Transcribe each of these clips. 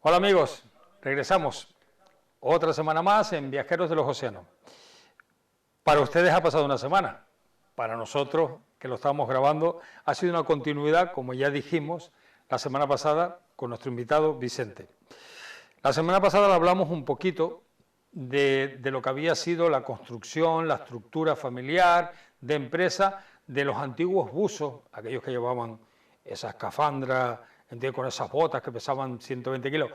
Hola amigos, regresamos otra semana más en Viajeros de los Océanos. Para ustedes ha pasado una semana, para nosotros que lo estamos grabando ha sido una continuidad, como ya dijimos la semana pasada con nuestro invitado Vicente. La semana pasada hablamos un poquito de lo que había sido la construcción, la estructura familiar, de empresa, de los antiguos buzos, aquellos que llevaban esas escafandras, con esas botas que pesaban 120 kilos.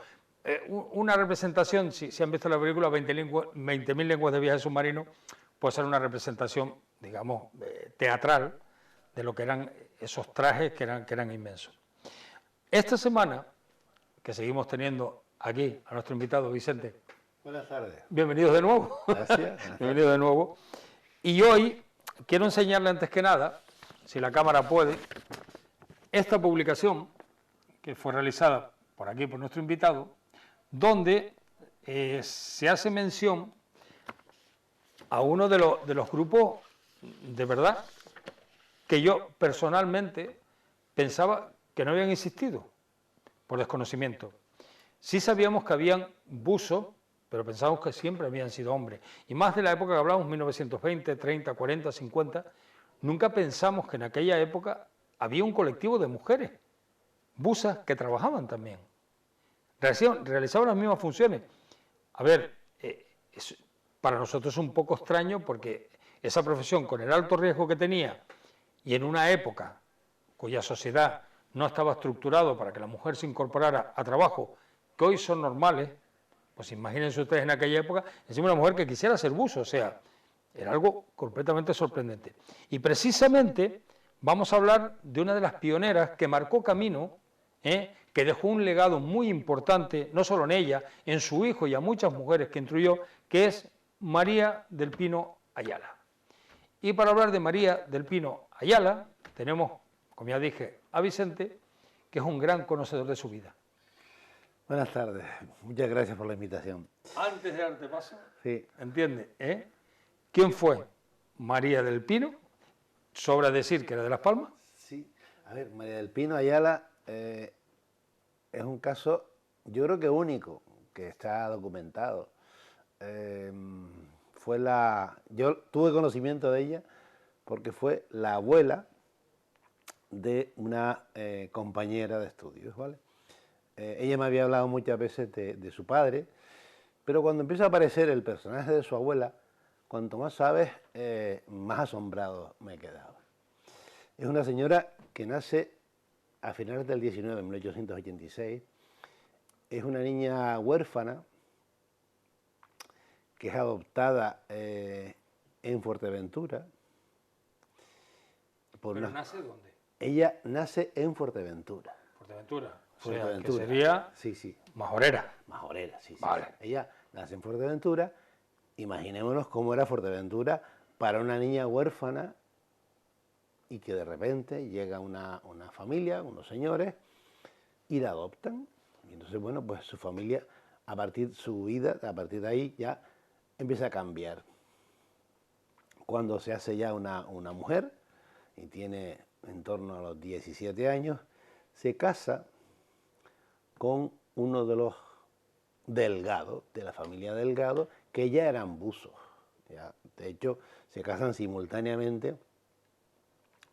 Una representación, si han visto la película 20.000 lenguas de viaje submarino, puede ser una representación, digamos, teatral de lo que eran esos trajes que eran inmensos. Esta semana, que seguimos teniendo aquí a nuestro invitado Vicente. Buenas tardes. Bienvenidos de nuevo. Gracias. Bienvenidos de nuevo. Y hoy quiero enseñarle antes que nada, si la cámara puede, esta publicación que fue realizada por aquí, por nuestro invitado, donde se hace mención a uno de los grupos, de verdad, que yo personalmente pensaba que no habían existido, por desconocimiento. Sí sabíamos que habían buzos, pero pensábamos que siempre habían sido hombres. Y más de la época que hablamos, 1920, 30, 40, 50, nunca pensamos que en aquella época había un colectivo de mujeres, buzas que trabajaban también. Realizaban las mismas funciones. A ver, para nosotros es un poco extraño porque esa profesión, con el alto riesgo que tenía, y en una época cuya sociedad no estaba estructurado para que la mujer se incorporara a trabajo que hoy son normales, pues imagínense ustedes en aquella época, encima una mujer que quisiera ser buzo, o sea, era algo completamente sorprendente. Y precisamente vamos a hablar de una de las pioneras que marcó camino, que dejó un legado muy importante, no solo en ella, en su hijo y a muchas mujeres que instruyó, que es María del Pino Ayala. Y para hablar de María del Pino Ayala, tenemos, como ya dije, a Vicente, que es un gran conocedor de su vida. Buenas tardes, muchas gracias por la invitación. Antes de darte paso, sí. ¿Entiende? ¿Quién fue María del Pino? Sobra decir que era de Las Palmas. Sí, a ver, María del Pino Ayala es un caso, yo creo que único, que está documentado. Yo tuve conocimiento de ella porque fue la abuela de una compañera de estudios, ¿vale? Ella me había hablado muchas veces de su padre, pero cuando empieza a aparecer el personaje de su abuela, cuanto más sabes, más asombrado me he quedado. Es una señora que nace a finales del 19, en 1886. Es una niña huérfana que es adoptada en Fuerteventura. ¿Pero nace dónde? Ella nace en Fuerteventura. Fuerteventura. Fuerteventura. O sea, que sería sí. Majorera. Majorera, sí. Vale. Ella nace en Fuerteventura. Imaginémonos cómo era Fuerteventura para una niña huérfana y que de repente llega una familia, unos señores, y la adoptan. Y entonces, bueno, pues su familia, su vida, a partir de ahí ya empieza a cambiar. Cuando se hace ya una mujer y tiene en torno a los 17 años, se casa con uno de los Delgado, de la familia Delgado, que ya eran buzos. ¿Ya? De hecho, se casan simultáneamente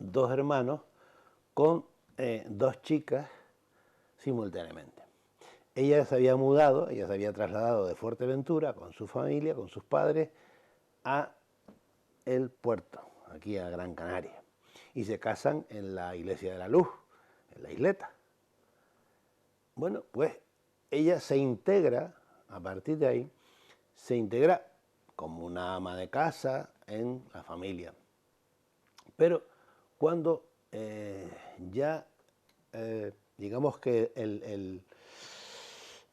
dos hermanos con dos chicas simultáneamente. Ella se había mudado, ella se había trasladado de Fuerteventura con su familia, con sus padres, a el puerto, aquí a Gran Canaria. Y se casan en la Iglesia de la Luz, en la isleta. Bueno, pues ella se integra, a partir de ahí, se integra como una ama de casa en la familia. Pero cuando digamos que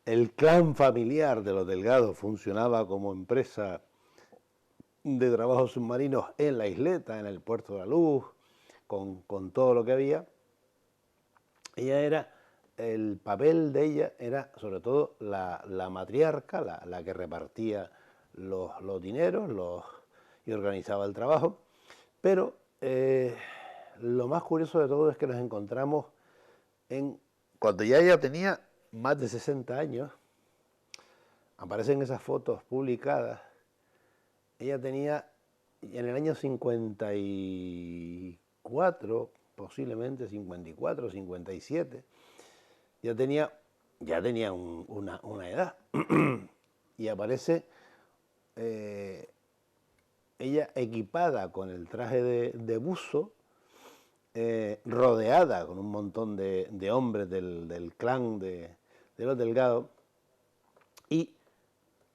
el clan familiar de los Delgado funcionaba como empresa de trabajos submarinos en la isleta, en el puerto de la Luz, con todo lo que había, el papel de ella era sobre todo la matriarca, la que repartía los dineros y organizaba el trabajo, pero lo más curioso de todo es que nos encontramos cuando ya ella tenía más de 60 años, aparecen esas fotos publicadas. Ella tenía, en el año 54, posiblemente 54, 57, ya tenía una edad. Y aparece ella equipada con el traje de buzo, rodeada con un montón de hombres del clan de los Delgado, y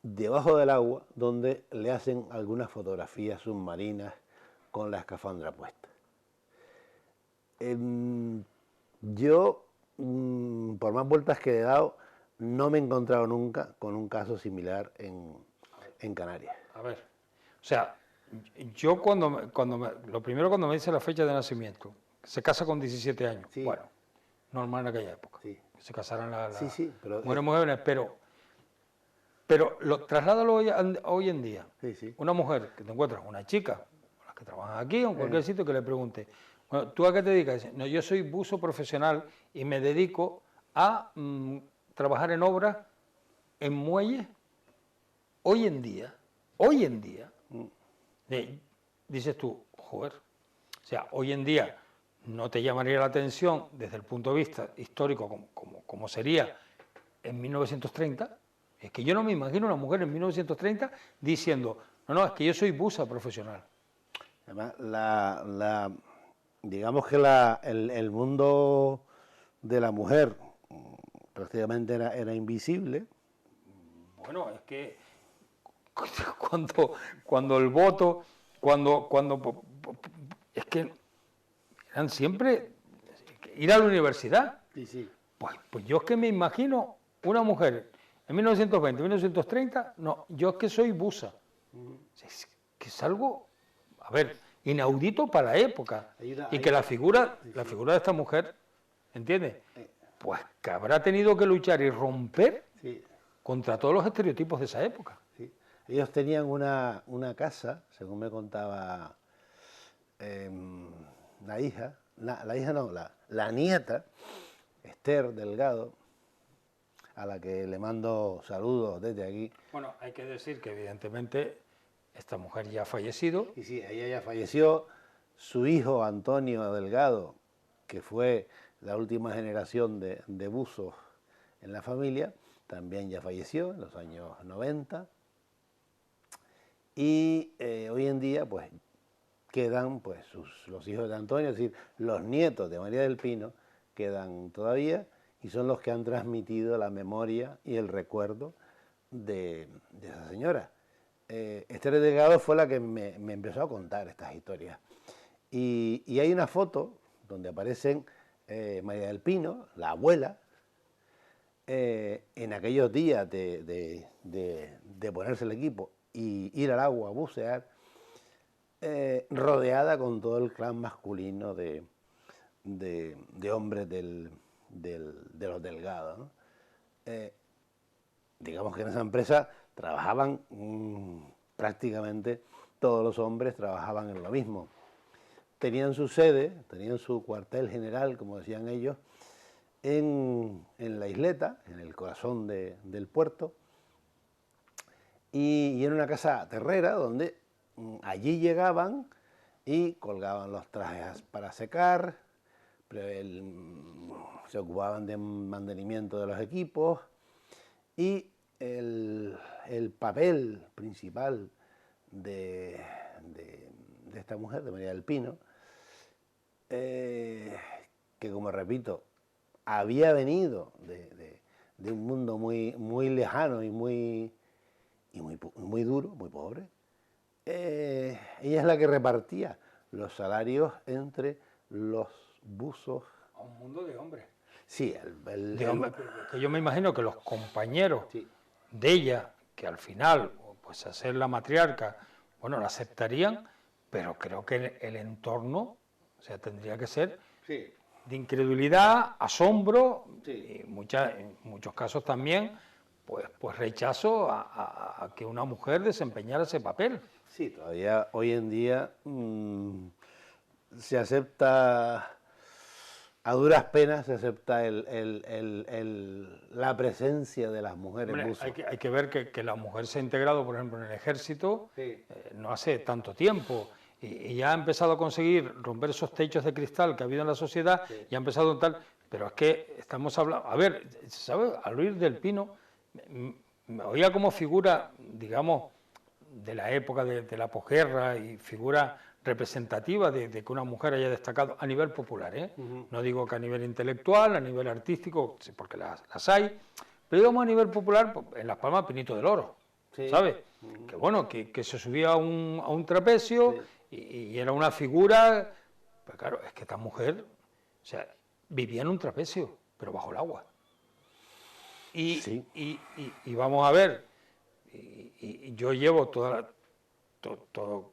debajo del agua, donde le hacen algunas fotografías submarinas con la escafandra puesta. Yo, por más vueltas que he dado, no me he encontrado nunca con un caso similar en Canarias. A ver, o sea, yo lo primero cuando me dice la fecha de nacimiento, se casa con 17 años, Sí. bueno, normal en aquella época, Sí. se casaran Sí, pero mujeres muy jóvenes, pero trasládalo hoy en día. Sí. Una mujer que te encuentras, una chica, las que trabajan aquí o en cualquier sitio, que le pregunte, bueno, ¿tú a qué te dedicas? Dice, no, yo soy buzo profesional y me dedico a trabajar en obras, en muelles. Hoy en día, dices tú, joder, o sea, hoy en día no te llamaría la atención desde el punto de vista histórico como sería en 1930. Es que yo no me imagino una mujer en 1930 diciendo, no, es que yo soy buza profesional. Además, digamos que el mundo de la mujer prácticamente era invisible. Bueno, es que cuando el voto, es que eran siempre ir a la universidad. Sí. Pues yo es que me imagino una mujer en 1920, 1930, no, yo es que soy buza. Es que es algo, a ver, inaudito para la época. Y que la figura de esta mujer, ¿entiendes? Pues que habrá tenido que luchar y romper contra todos los estereotipos de esa época. Sí. Ellos tenían una casa, según me contaba la nieta, Esther Delgado, a la que le mando saludos desde aquí. Bueno, hay que decir que evidentemente esta mujer ya ha fallecido. Y sí, ella ya falleció. Su hijo Antonio Delgado, que fue la última generación de buzos en la familia, también ya falleció en los años 90. Y hoy en día pues quedan pues los hijos de Antonio, es decir, los nietos de María del Pino quedan todavía y son los que han transmitido la memoria y el recuerdo de esa señora. Esther Delgado fue la que me empezó a contar estas historias. Y hay una foto donde aparecen María del Pino, la abuela, en aquellos días de ponerse el equipo y ir al agua a bucear, rodeada con todo el clan masculino de hombres de los Delgados, ¿no? Digamos que en esa empresa trabajaban prácticamente todos los hombres, trabajaban en lo mismo. Tenían su sede, tenían su cuartel general, como decían ellos, en la isleta, en el corazón del puerto, y en una casa terrera donde allí llegaban y colgaban los trajes para secar, se ocupaban de mantenimiento de los equipos, y el papel principal de esta mujer, de María del Pino, que como repito, había venido de un mundo muy lejano y muy duro, muy pobre. Ella es la que repartía los salarios entre los buzos. A un mundo de hombres. Sí, que yo me imagino que los compañeros de ella, que al final, pues a ser la matriarca, bueno, la aceptarían, pero creo que el entorno, o sea, tendría que ser de incredulidad, asombro, y en muchos casos también, pues rechazo a que una mujer desempeñara ese papel. Sí, todavía hoy en día se acepta a duras penas se acepta la presencia de las mujeres Hombre, buzos. hay que ver que la mujer se ha integrado, por ejemplo, en el ejército Sí. no hace tanto tiempo y ya ha empezado a conseguir romper esos techos de cristal que ha habido en la sociedad Sí. y ha empezado en tal... Pero es que estamos hablando... A ver, ¿sabes? Al oír del Pino, me oía como figura, digamos, de la época de la posguerra y figura representativa de que una mujer haya destacado a nivel popular, ¿eh? No digo que a nivel intelectual, a nivel artístico, sí, porque las hay, pero digamos a nivel popular, pues, en Las Palmas Pinito del Oro, Sí. ¿sabes? Que bueno, que se subía a un trapecio Sí. y era una figura, pues claro, es que esta mujer, o sea, vivía en un trapecio, pero bajo el agua. Y, Sí. y vamos a ver, y yo llevo todo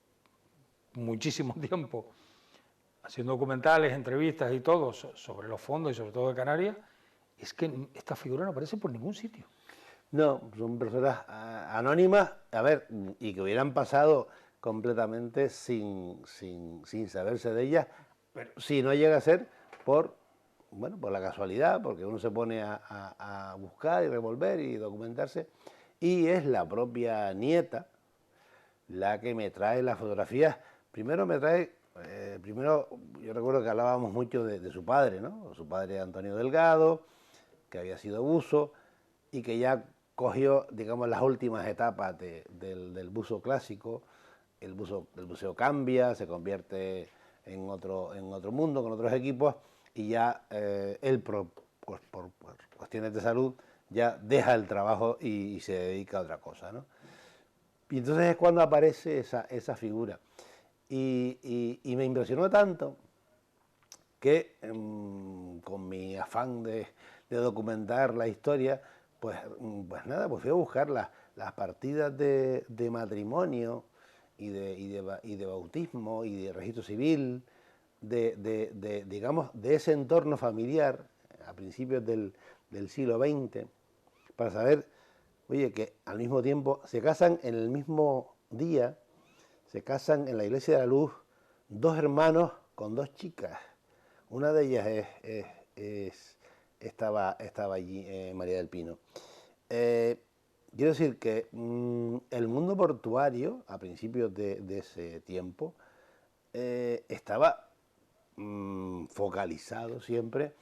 muchísimo tiempo haciendo documentales, entrevistas y todo sobre los fondos y sobre todo de Canarias, es que esta figura no aparece por ningún sitio. No, son personas anónimas, a ver, y que hubieran pasado completamente sin saberse de ellas, si no llega a ser por, bueno, por la casualidad, porque uno se pone a buscar y revolver y documentarse, y es la propia nieta la que me trae las fotografías. Primero me trae, yo recuerdo que hablábamos mucho de su padre, ¿no? Su padre Antonio Delgado, que había sido buzo y que ya cogió, digamos, las últimas etapas del buzo clásico. El buceo cambia, se convierte en otro mundo, con otros equipos, y ya él, por cuestiones de salud, ya deja el trabajo y se dedica a otra cosa, ¿no? Y entonces es cuando aparece esa figura. Y me impresionó tanto que con mi afán de documentar la historia, pues nada, pues fui a buscar las partidas de matrimonio y de bautismo y de registro civil, digamos, de ese entorno familiar a principios del siglo XX, para saber, oye, que al mismo tiempo se casan en el mismo día, se casan en la Iglesia de la Luz dos hermanos con dos chicas. Una de ellas estaba allí, María del Pino. Quiero decir que el mundo portuario, a principios de ese tiempo, estaba focalizado siempre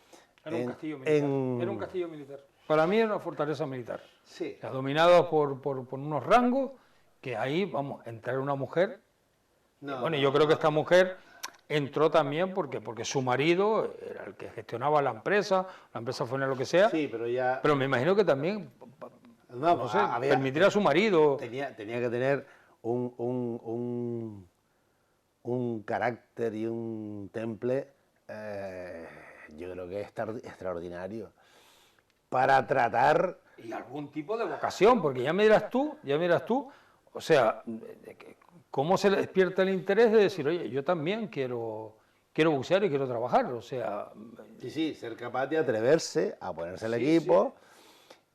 Era un castillo militar. Era un castillo militar. Para mí era una fortaleza militar. Sí. O sea, dominado por unos rangos que ahí, vamos, entrar una mujer. No, bueno, no, yo creo no. que esta mujer entró también porque su marido era el que gestionaba la empresa fue en lo que sea, Sí, pero ya... pero me imagino que también, no sé, había- permitir a su marido... Tenía que tener un carácter y un temple, yo creo que es extraordinario, para tratar... Y algún tipo de vocación, porque ya miras tú, o sea, cómo se le despierta el interés de decir, oye, yo también quiero bucear y quiero trabajar, o sea... Sí, ser capaz de atreverse a ponerse el Sí, equipo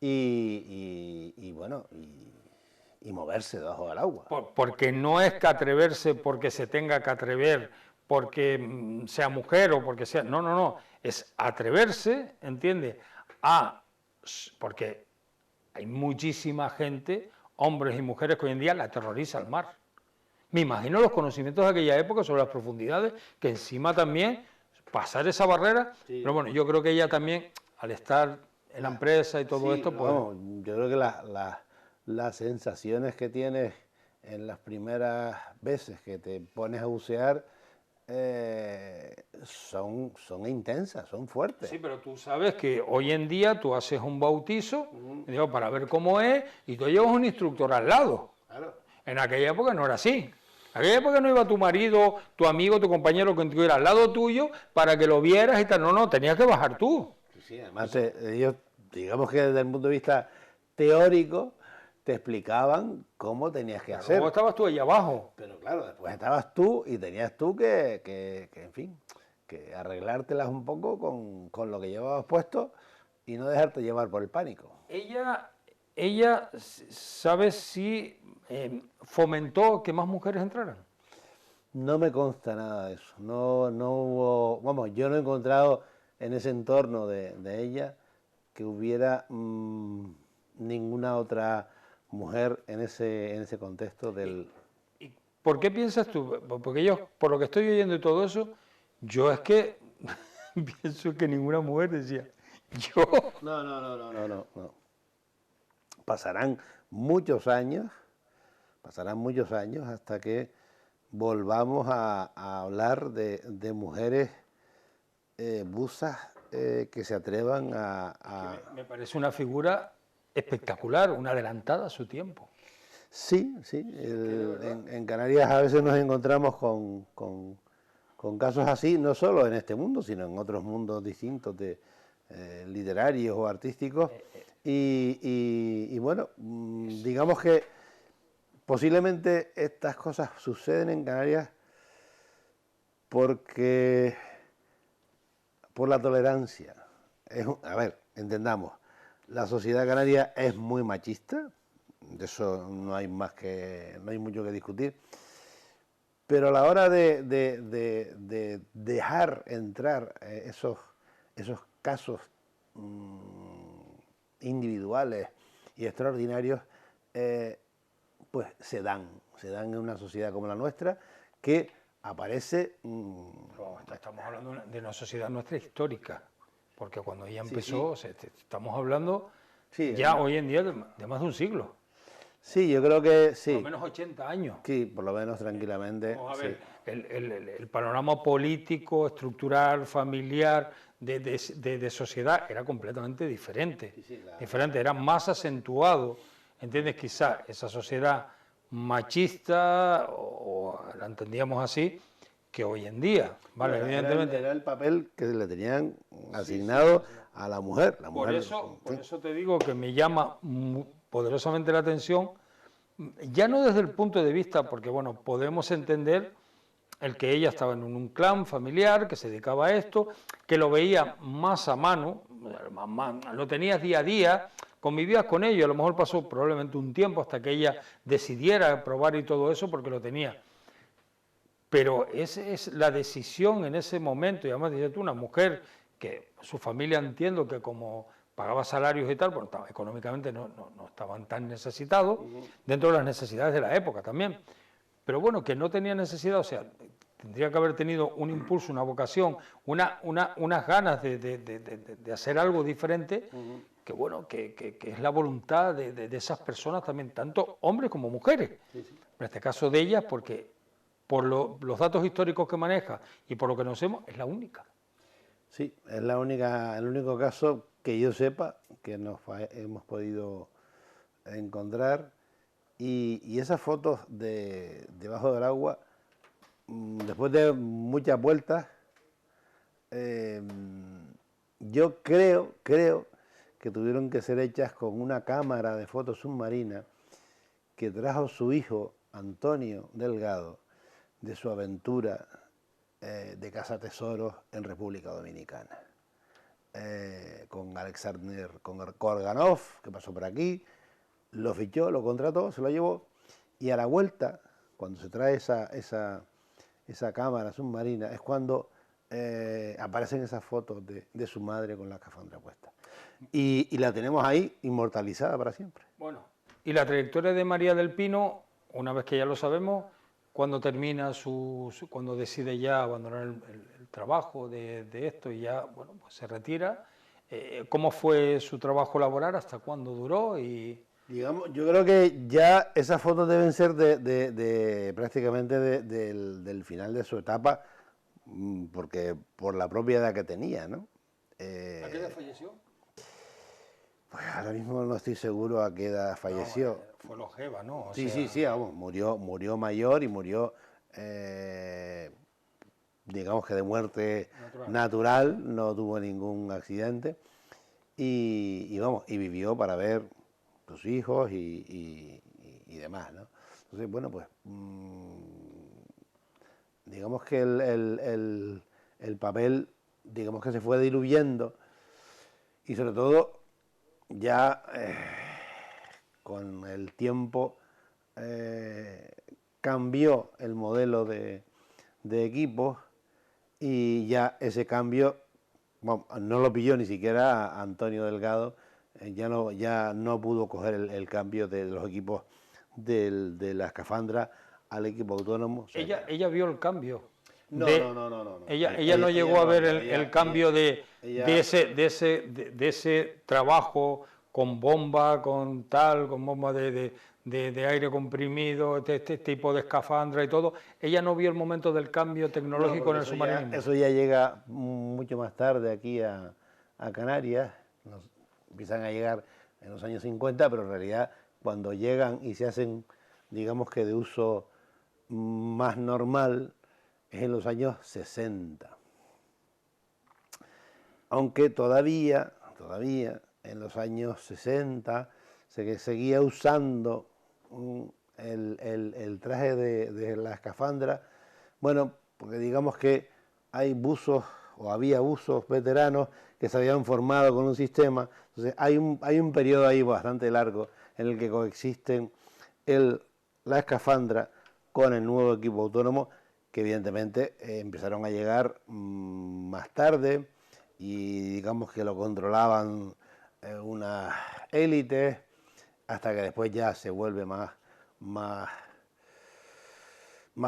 y bueno, y moverse debajo del agua. Porque no es que atreverse porque se tenga que atrever, porque sea mujer o porque sea... No, es atreverse, ¿entiendes? Porque hay muchísima gente, hombres y mujeres, que hoy en día la aterroriza el mar. Me imagino los conocimientos de aquella época sobre las profundidades, que encima también pasar esa barrera, Sí. pero bueno, yo creo que ella también, al estar en la empresa y todo Sí, esto, pues... vamos, yo creo que las sensaciones que tienes en las primeras veces que te pones a bucear son intensas, son fuertes. Sí, pero tú sabes que hoy en día tú haces un bautizo, digo, para ver cómo es, y tú llevas un instructor al lado. Claro. En aquella época no era así. En aquella época no iba tu marido, tu amigo, tu compañero que estuviera al lado tuyo para que lo vieras y tal. No, tenías que bajar tú. Sí, además ellos, digamos que desde el punto de vista teórico, te explicaban cómo tenías que hacer. ¿Cómo estabas tú ahí abajo? Pero claro, después estabas tú y tenías tú que en fin, que arreglártelas un poco con lo que llevabas puesto y no dejarte llevar por el pánico. Ella ¿sabes si fomentó que más mujeres entraran? No me consta nada de eso. No hubo, vamos, yo no he encontrado en ese entorno de ella que hubiera ninguna otra mujer en ese contexto del... ¿Y por qué piensas tú? Porque yo, por lo que estoy oyendo y todo eso, yo es que pienso que ninguna mujer decía, yo... No. Pasarán muchos años hasta que volvamos a hablar de mujeres buzas que se atrevan a... Me parece una figura espectacular, una adelantada a su tiempo. Sí, en Canarias a veces nos encontramos con casos así, no solo en este mundo, sino en otros mundos distintos de literarios o artísticos. Y bueno, digamos que posiblemente estas cosas suceden en Canarias porque por la tolerancia. A ver, entendamos, la sociedad canaria es muy machista, de eso no hay mucho que discutir, pero a la hora de dejar entrar esos casos individuales y extraordinarios, pues se dan en una sociedad como la nuestra, que aparece... Estamos hablando de una sociedad nuestra histórica, porque cuando ella empezó, estamos hablando hoy en día de más de un siglo. Sí, yo creo que sí. Por lo menos 80 años. Sí, por lo menos tranquilamente. Vamos a ver, el panorama político, estructural, familiar, de sociedad era completamente diferente. Diferente, era más acentuado, ¿entiendes? Quizá esa sociedad machista, o la entendíamos así, que hoy en día, ¿vale? Evidentemente era el papel que le tenían asignado a la mujer. Por eso te digo que me llama poderosamente la atención, ya no desde el punto de vista, porque bueno, podemos entender el que ella estaba en un clan familiar, que se dedicaba a esto, que lo veía más a mano, lo tenías día a día, convivías con ello, a lo mejor pasó probablemente un tiempo hasta que ella decidiera probar y todo eso, porque lo tenía. Pero esa es la decisión en ese momento, y además dices tú, una mujer que su familia, entiendo que como pagaba salarios y tal, bueno, económicamente no estaban tan necesitados, dentro de las necesidades de la época también, pero bueno, que no tenía necesidad, o sea, tendría que haber tenido un impulso, una vocación, unas ganas de hacer algo diferente, que bueno, que es la voluntad de esas personas también, tanto hombres como mujeres, en este caso de ellas, porque por los datos históricos que maneja y por lo que conocemos, es la única. Sí, es el único caso que yo sepa que hemos podido encontrar, y esas fotos debajo del agua, después de muchas vueltas, yo creo que tuvieron que ser hechas con una cámara de fotos submarina que trajo su hijo Antonio Delgado de su aventura de cazatesoros en República Dominicana, con Alexander Korganov, que pasó por aquí, lo fichó, lo contrató, se lo llevó, y a la vuelta, cuando se trae esa cámara submarina, es cuando aparecen esas fotos de su madre con la escafandra puesta. Y la tenemos ahí inmortalizada para siempre. Bueno, y la trayectoria de María del Pino, una vez que ya lo sabemos, cuando termina cuando decide ya abandonar el trabajo de esto y ya, bueno, pues se retira, ¿cómo fue su trabajo laboral? ¿Hasta cuándo duró? Digamos, yo creo que ya esas fotos deben ser prácticamente del final de su etapa, porque por la propia edad que tenía, ¿no? ¿A qué edad falleció? Pues ahora mismo no estoy seguro a qué edad falleció. Fue longeva, ¿no? Sí, vamos, murió mayor y murió, digamos que de muerte natural, no tuvo ningún accidente, y vivió para ver sus hijos y demás, ¿no? Entonces, bueno, pues digamos que el papel, digamos que se fue diluyendo, y sobre todo ya con el tiempo cambió el modelo de equipos, y ya ese cambio bueno, no lo pilló ni siquiera Antonio Delgado, ya no pudo coger el cambio de los equipos de la escafandra al equipo autónomo. O sea Ella vio el cambio. no, De, no, no, no, no, no. ella no llegó a ver el cambio de ella- ese trabajo con bomba, con tal, con bomba de aire comprimido, este tipo de escafandra y todo. Ella no vio el momento del cambio No, tecnológico porque en el submarinismo. eso ya llega mucho más tarde aquí a Canarias. Empiezan a llegar en los años 50, pero en realidad cuando llegan y se hacen, digamos que de uso más normal, es en los años 60. Aunque todavía en los años 60 se seguía usando el traje de la escafandra, bueno, porque digamos que hay buzos o había buzos veteranos que se habían formado con un sistema, entonces hay un periodo ahí bastante largo en el que coexisten la escafandra con el nuevo equipo autónomo, que evidentemente empezaron a llegar más tarde y digamos que lo controlaban unas élites hasta que después ya se vuelve más, más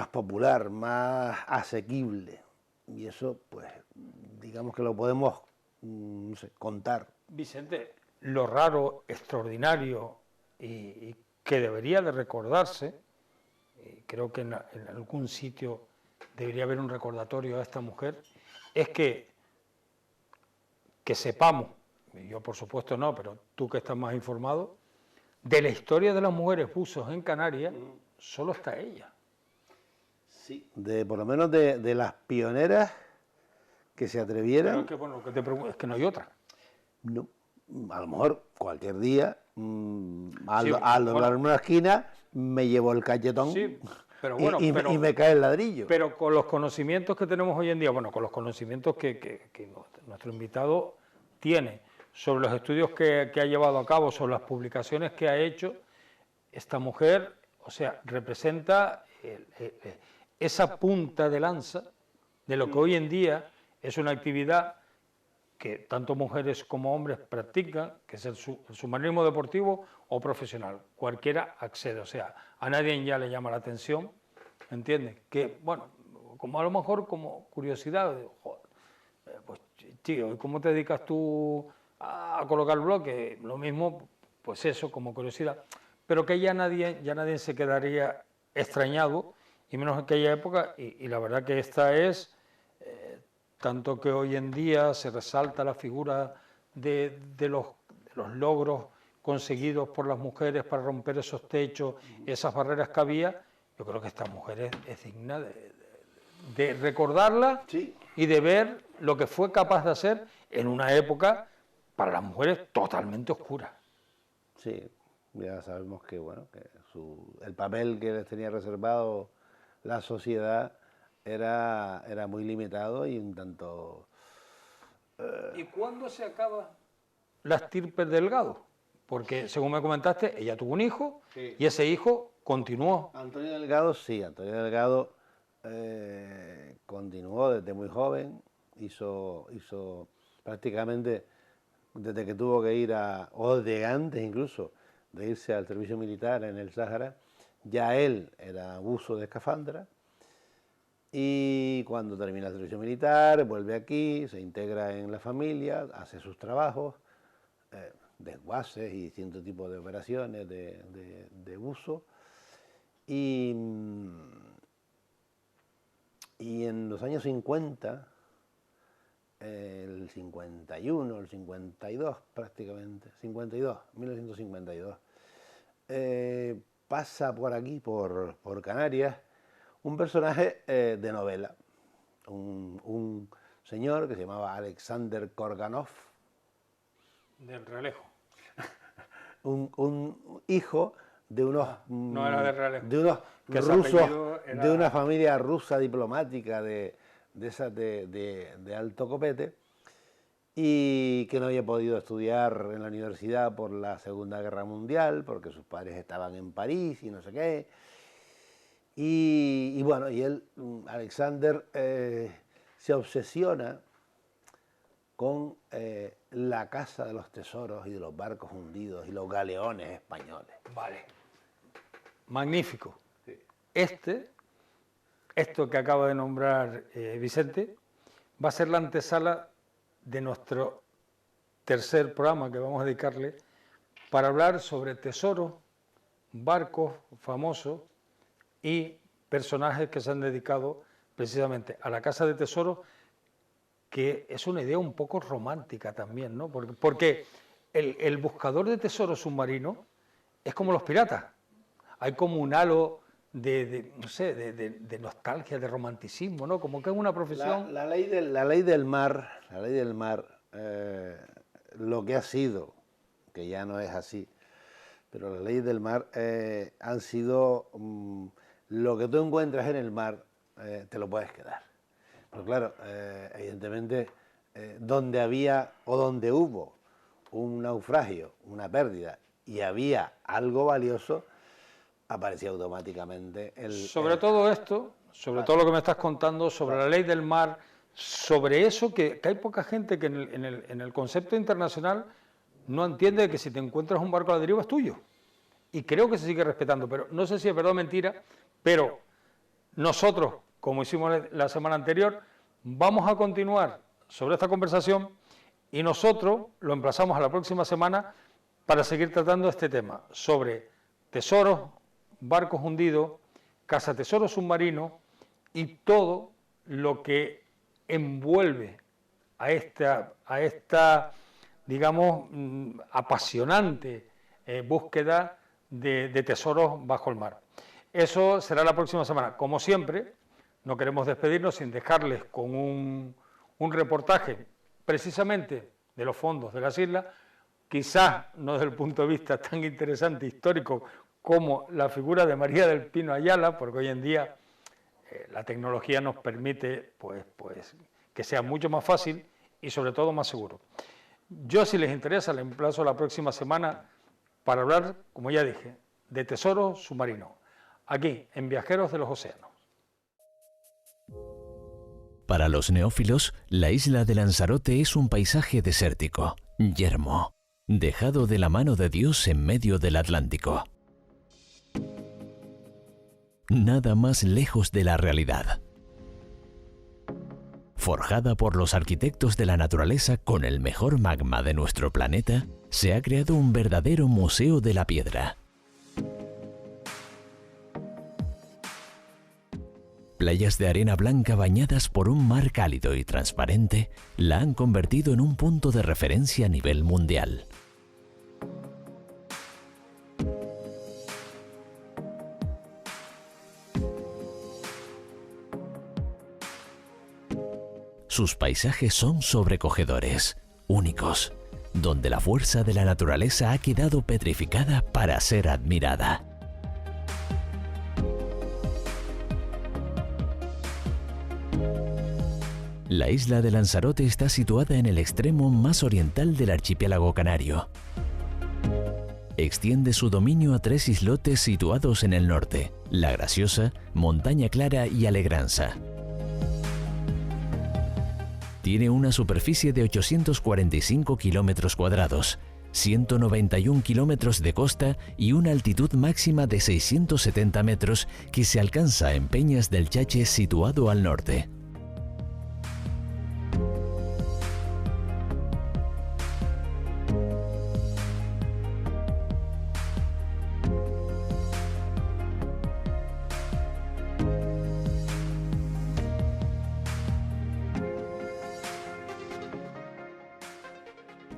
popular, más asequible. Y eso, pues, digamos que lo podemos no sé, contar. Vicente, lo raro, extraordinario y que debería de recordarse, creo que en algún sitio debería haber un recordatorio a esta mujer, es que sepamos, yo por supuesto no, pero tú que estás más informado, de la historia de las mujeres buzos en Canarias, solo está ella. Sí. Por lo menos de las pioneras que se atrevieran. Pero es que, bueno, lo que te pregunto es que no hay otra. No, a lo mejor cualquier día, Sí, al doblar bueno, una esquina, me llevo el cachetón sí, pero bueno, y me cae el ladrillo. pero con los conocimientos que tenemos hoy en día, bueno, con los conocimientos que nuestro invitado tiene sobre los estudios que ha llevado a cabo, sobre las publicaciones que ha hecho, esta mujer, o sea, representa esa punta de lanza de lo que hoy en día es una actividad que tanto mujeres como hombres practican, que es el submarinismo deportivo o profesional. Cualquiera accede, o sea, a nadie ya le llama la atención, ¿entiendes? Que, bueno, como a lo mejor como curiosidad, joder, pues tío, ¿cómo te dedicas tú a colocar bloques? Lo mismo, pues eso, como curiosidad. Pero que ya nadie se quedaría extrañado, y menos en aquella época, y la verdad que esta es tanto que hoy en día se resalta la figura de los logros conseguidos por las mujeres para romper esos techos, esas barreras que había. Yo creo que esta mujer es digna de recordarla Sí. y de ver lo que fue capaz de hacer en una época para las mujeres totalmente oscura. Sí, ya sabemos que, bueno, que el papel que les tenía reservado la sociedad era muy limitado y un tanto... ¿Y cuándo se acaba la estirpe Delgado? Porque, según me comentaste, ella tuvo un hijo y ese hijo continuó. Antonio Delgado, sí, Antonio Delgado continuó desde muy joven, hizo prácticamente desde que tuvo que ir o de antes incluso, de irse al servicio militar en el Sáhara, ya él era buzo de escafandra y cuando termina el servicio militar vuelve aquí, se integra en la familia, hace sus trabajos, desguaces y cierto tipo de operaciones de buzo y en los años 50, el 51, el 52 prácticamente, 52, 1952, pasa por aquí, por Canarias, un personaje de novela, un señor que se llamaba Alexander Korganov. Del Realejo. Un hijo de unos, No era de Realejo. de unos Que ese rusos, apellido era... de una familia rusa diplomática de alto copete, y que no había podido estudiar en la universidad por la Segunda Guerra Mundial, porque sus padres estaban en París y no sé qué. Y bueno, y él, Alexander, se obsesiona con la Casa de los Tesoros y de los barcos hundidos y los galeones españoles. Vale. Magnífico. Sí. Esto que acaba de nombrar Vicente, va a ser la antesala de nuestro tercer programa que vamos a dedicarle para hablar sobre tesoros, barcos famosos y personajes que se han dedicado precisamente a la Casa de Tesoros, que es una idea un poco romántica también, ¿no? Porque el buscador de tesoros submarino es como los piratas. Hay como un halo de nostalgia, de romanticismo, ¿no? Como que es una profesión... La ley del mar, lo que ha sido, que ya no es así, pero la ley del mar han sido... lo que tú encuentras en el mar, te lo puedes quedar. Pero claro, evidentemente, donde había o donde hubo un naufragio, una pérdida, y había algo valioso, aparecía automáticamente Sobre todo esto, sobre todo lo que me estás contando, sobre la ley del mar, sobre eso que hay poca gente que en el concepto internacional no entiende que si te encuentras un barco a la deriva es tuyo. Y creo que se sigue respetando, pero no sé si es verdad o mentira, pero nosotros, como hicimos la semana anterior, vamos a continuar sobre esta conversación y nosotros lo emplazamos a la próxima semana para seguir tratando este tema sobre tesoros, barcos hundidos, cazatesoros submarinos y todo lo que envuelve a esta digamos, apasionante búsqueda de tesoros bajo el mar. Eso será la próxima semana. Como siempre, no queremos despedirnos sin dejarles con un reportaje precisamente de los fondos de las islas, quizás no desde el punto de vista tan interesante, histórico, como la figura de María del Pino Ayala, porque hoy en día la tecnología nos permite pues, que sea mucho más fácil y sobre todo más seguro. Yo, si les interesa, les emplazo la próxima semana para hablar, como ya dije, de tesoros submarinos, aquí en Viajeros de los Océanos. Para los neófilos, la isla de Lanzarote es un paisaje desértico, yermo, dejado de la mano de Dios en medio del Atlántico. Nada más lejos de la realidad. Forjada por los arquitectos de la naturaleza con el mejor magma de nuestro planeta, se ha creado un verdadero museo de la piedra. Playas de arena blanca bañadas por un mar cálido y transparente la han convertido en un punto de referencia a nivel mundial. Sus paisajes son sobrecogedores, únicos, donde la fuerza de la naturaleza ha quedado petrificada para ser admirada. La isla de Lanzarote está situada en el extremo más oriental del archipiélago canario. Extiende su dominio a 3 islotes situados en el norte: La Graciosa, Montaña Clara y Alegranza. Tiene una superficie de 845 kilómetros cuadrados, 191 kilómetros de costa y una altitud máxima de 670 metros que se alcanza en Peñas del Chache, situado al norte.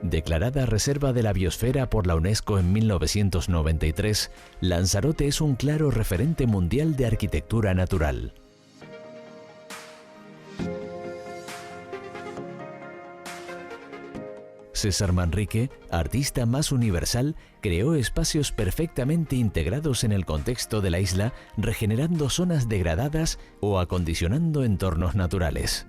Declarada Reserva de la Biosfera por la UNESCO en 1993, Lanzarote es un claro referente mundial de arquitectura natural. César Manrique, artista más universal, creó espacios perfectamente integrados en el contexto de la isla, regenerando zonas degradadas o acondicionando entornos naturales.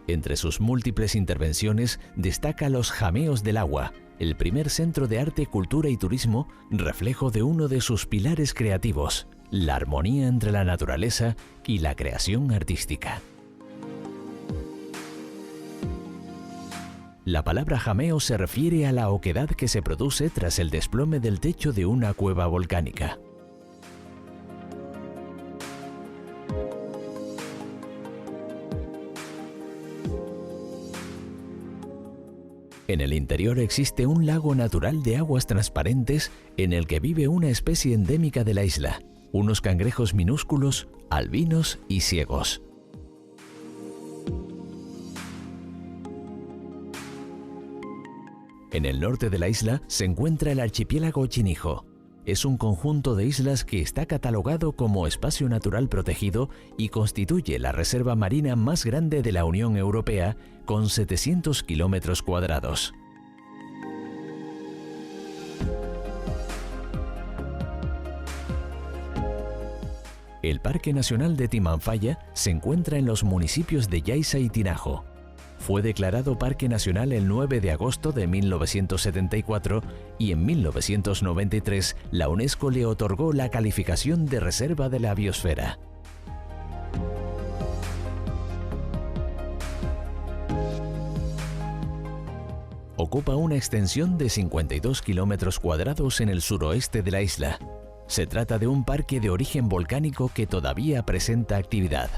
Entre sus múltiples intervenciones destaca Los Jameos del Agua, el primer centro de arte, cultura y turismo, reflejo de uno de sus pilares creativos, la armonía entre la naturaleza y la creación artística. La palabra jameo se refiere a la oquedad que se produce tras el desplome del techo de una cueva volcánica. En el interior existe un lago natural de aguas transparentes en el que vive una especie endémica de la isla, unos cangrejos minúsculos, albinos y ciegos. En el norte de la isla se encuentra el archipiélago Chinijo. Es un conjunto de islas que está catalogado como espacio natural protegido y constituye la reserva marina más grande de la Unión Europea, con 700 kilómetros cuadrados. El Parque Nacional de Timanfaya se encuentra en los municipios de Yaiza y Tinajo. Fue declarado Parque Nacional el 9 de agosto de 1974 y en 1993 la UNESCO le otorgó la calificación de Reserva de la Biosfera. Ocupa una extensión de 52 kilómetros cuadrados en el suroeste de la isla. Se trata de un parque de origen volcánico que todavía presenta actividad.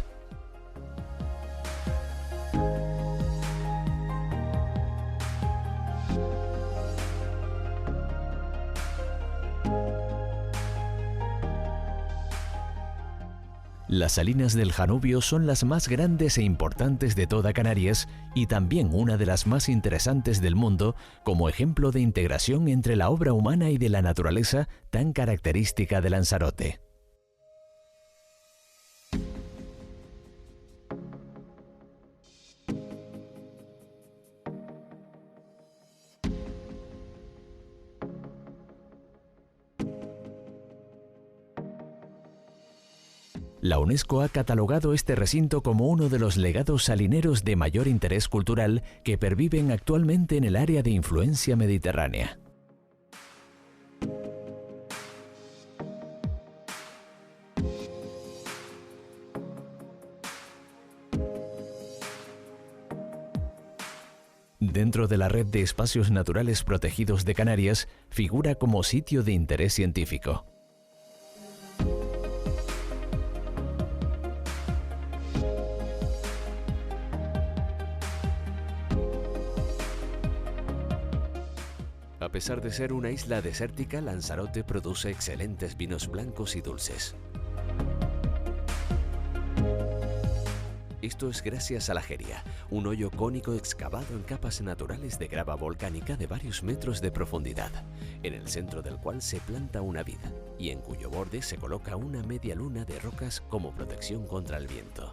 Las salinas del Janubio son las más grandes e importantes de toda Canarias y también una de las más interesantes del mundo como ejemplo de integración entre la obra humana y de la naturaleza tan característica de Lanzarote. La UNESCO ha catalogado este recinto como uno de los legados salineros de mayor interés cultural que perviven actualmente en el área de influencia mediterránea. Dentro de la red de espacios naturales protegidos de Canarias, figura como sitio de interés científico. A pesar de ser una isla desértica, Lanzarote produce excelentes vinos blancos y dulces. Esto es gracias a la Jeria, un hoyo cónico excavado en capas naturales de grava volcánica de varios metros de profundidad, en el centro del cual se planta una vid y en cuyo borde se coloca una media luna de rocas como protección contra el viento.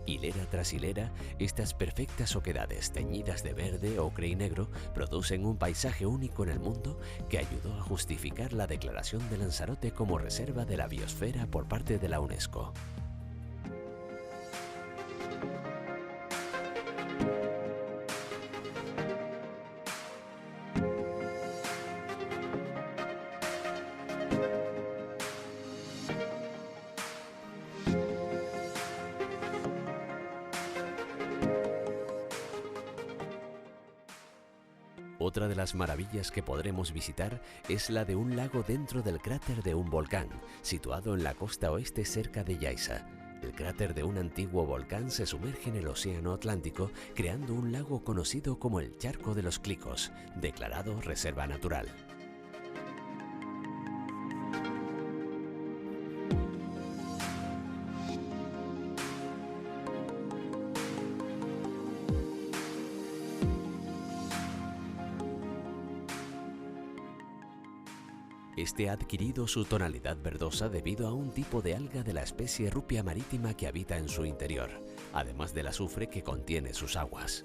Hilera tras hilera, estas perfectas oquedades teñidas de verde, ocre y negro producen un paisaje único en el mundo que ayudó a justificar la declaración de Lanzarote como Reserva de la Biosfera por parte de la UNESCO. Otra de las maravillas que podremos visitar es la de un lago dentro del cráter de un volcán, situado en la costa oeste cerca de Yaiza. El cráter de un antiguo volcán se sumerge en el Océano Atlántico, creando un lago conocido como el Charco de los Clicos, declarado Reserva Natural. Este ha adquirido su tonalidad verdosa debido a un tipo de alga de la especie Rupia marítima que habita en su interior, además del azufre que contiene sus aguas.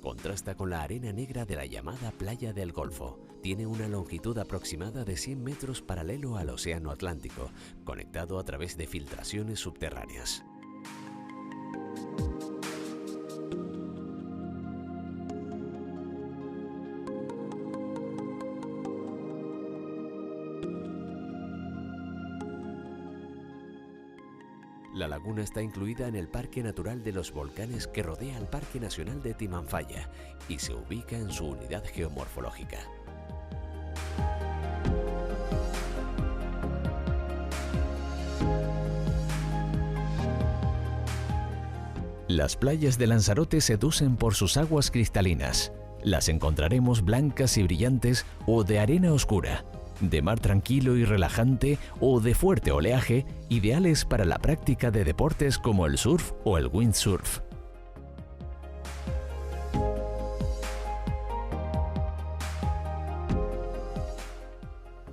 Contrasta con la arena negra de la llamada Playa del Golfo. Tiene una longitud aproximada de 100 metros paralelo al Océano Atlántico, conectado a través de filtraciones subterráneas. La laguna está incluida en el Parque Natural de los Volcanes que rodea al Parque Nacional de Timanfaya y se ubica en su unidad geomorfológica. Las playas de Lanzarote seducen por sus aguas cristalinas. Las encontraremos blancas y brillantes o de arena oscura, de mar tranquilo y relajante o de fuerte oleaje, ideales para la práctica de deportes como el surf o el windsurf.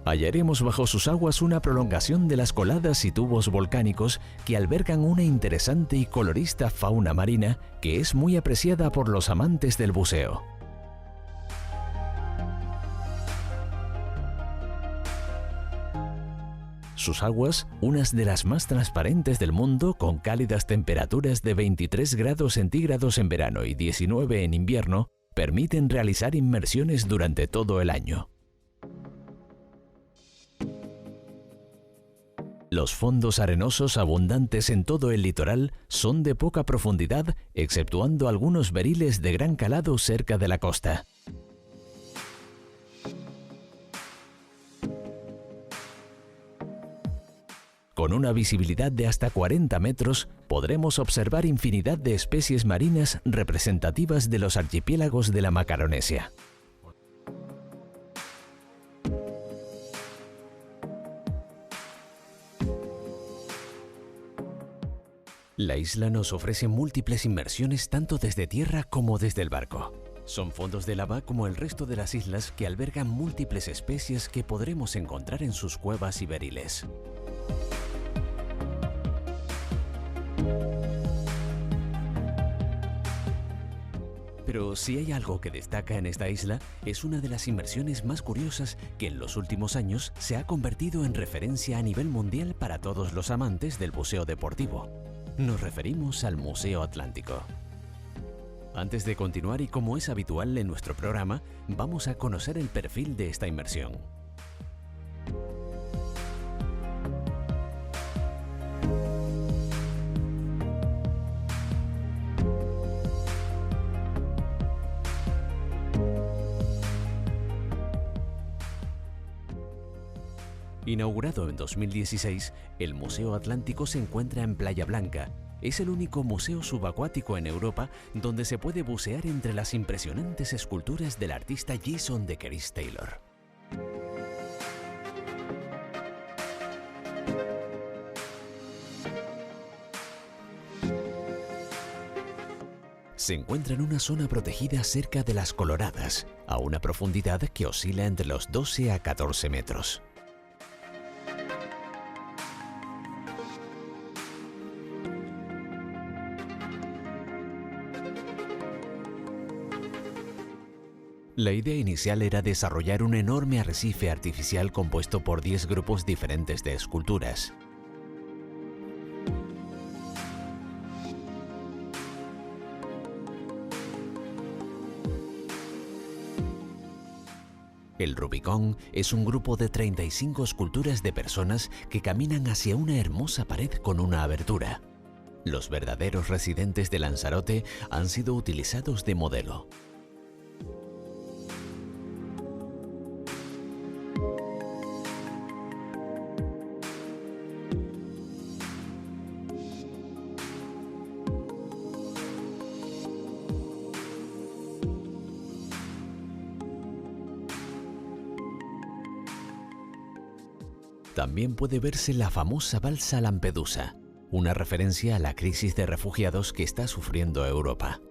Hallaremos bajo sus aguas una prolongación de las coladas y tubos volcánicos que albergan una interesante y colorista fauna marina que es muy apreciada por los amantes del buceo. Sus aguas, unas de las más transparentes del mundo, con cálidas temperaturas de 23 grados centígrados en verano y 19 en invierno, permiten realizar inmersiones durante todo el año. Los fondos arenosos abundantes en todo el litoral son de poca profundidad, exceptuando algunos beriles de gran calado cerca de la costa. Con una visibilidad de hasta 40 metros, podremos observar infinidad de especies marinas representativas de los archipiélagos de la Macaronesia. La isla nos ofrece múltiples inmersiones tanto desde tierra como desde el barco. Son fondos de lava como el resto de las islas que albergan múltiples especies que podremos encontrar en sus cuevas y beriles. Pero si hay algo que destaca en esta isla, es una de las inmersiones más curiosas que en los últimos años se ha convertido en referencia a nivel mundial para todos los amantes del buceo deportivo. Nos referimos al Museo Atlántico. Antes de continuar, y como es habitual en nuestro programa, vamos a conocer el perfil de esta inmersión. Inaugurado en 2016, el Museo Atlántico se encuentra en Playa Blanca. Es el único museo subacuático en Europa donde se puede bucear entre las impresionantes esculturas del artista Jason de Chris Taylor. Se encuentra en una zona protegida cerca de las Coloradas, a una profundidad que oscila entre los 12 a 14 metros. La idea inicial era desarrollar un enorme arrecife artificial compuesto por 10 grupos diferentes de esculturas. El Rubicón es un grupo de 35 esculturas de personas que caminan hacia una hermosa pared con una abertura. Los verdaderos residentes de Lanzarote han sido utilizados de modelo. También puede verse la famosa balsa Lampedusa, una referencia a la crisis de refugiados que está sufriendo Europa.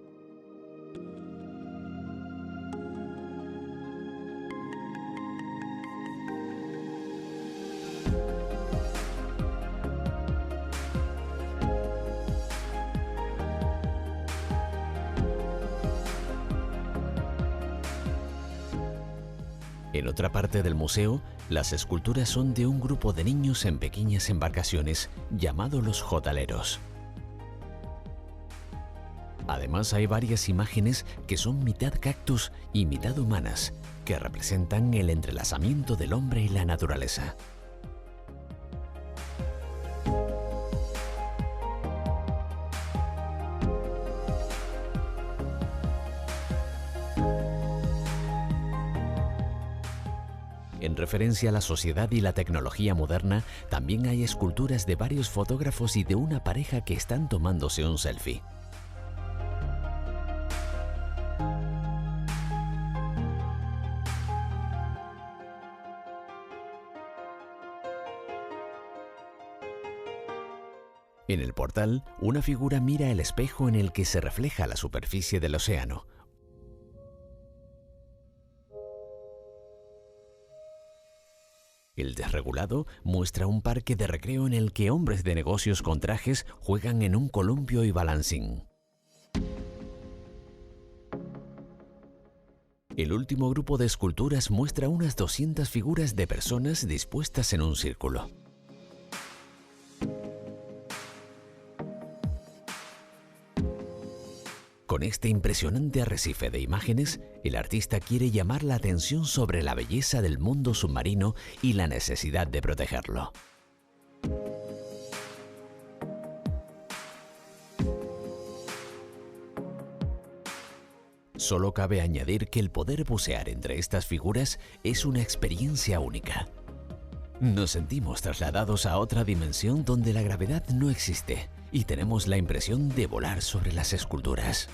En otra parte del museo, las esculturas son de un grupo de niños en pequeñas embarcaciones llamados los jotaleros. Además, hay varias imágenes que son mitad cactus y mitad humanas, que representan el entrelazamiento del hombre y la naturaleza. En referencia a la sociedad y la tecnología moderna, también hay esculturas de varios fotógrafos y de una pareja que están tomándose un selfie. En el portal, una figura mira el espejo en el que se refleja la superficie del océano. El desregulado muestra un parque de recreo en el que hombres de negocios con trajes juegan en un columpio y balancín. El último grupo de esculturas muestra unas 200 figuras de personas dispuestas en un círculo. Con este impresionante arrecife de imágenes, el artista quiere llamar la atención sobre la belleza del mundo submarino y la necesidad de protegerlo. Solo cabe añadir que el poder bucear entre estas figuras es una experiencia única. Nos sentimos trasladados a otra dimensión donde la gravedad no existe y tenemos la impresión de volar sobre las esculturas.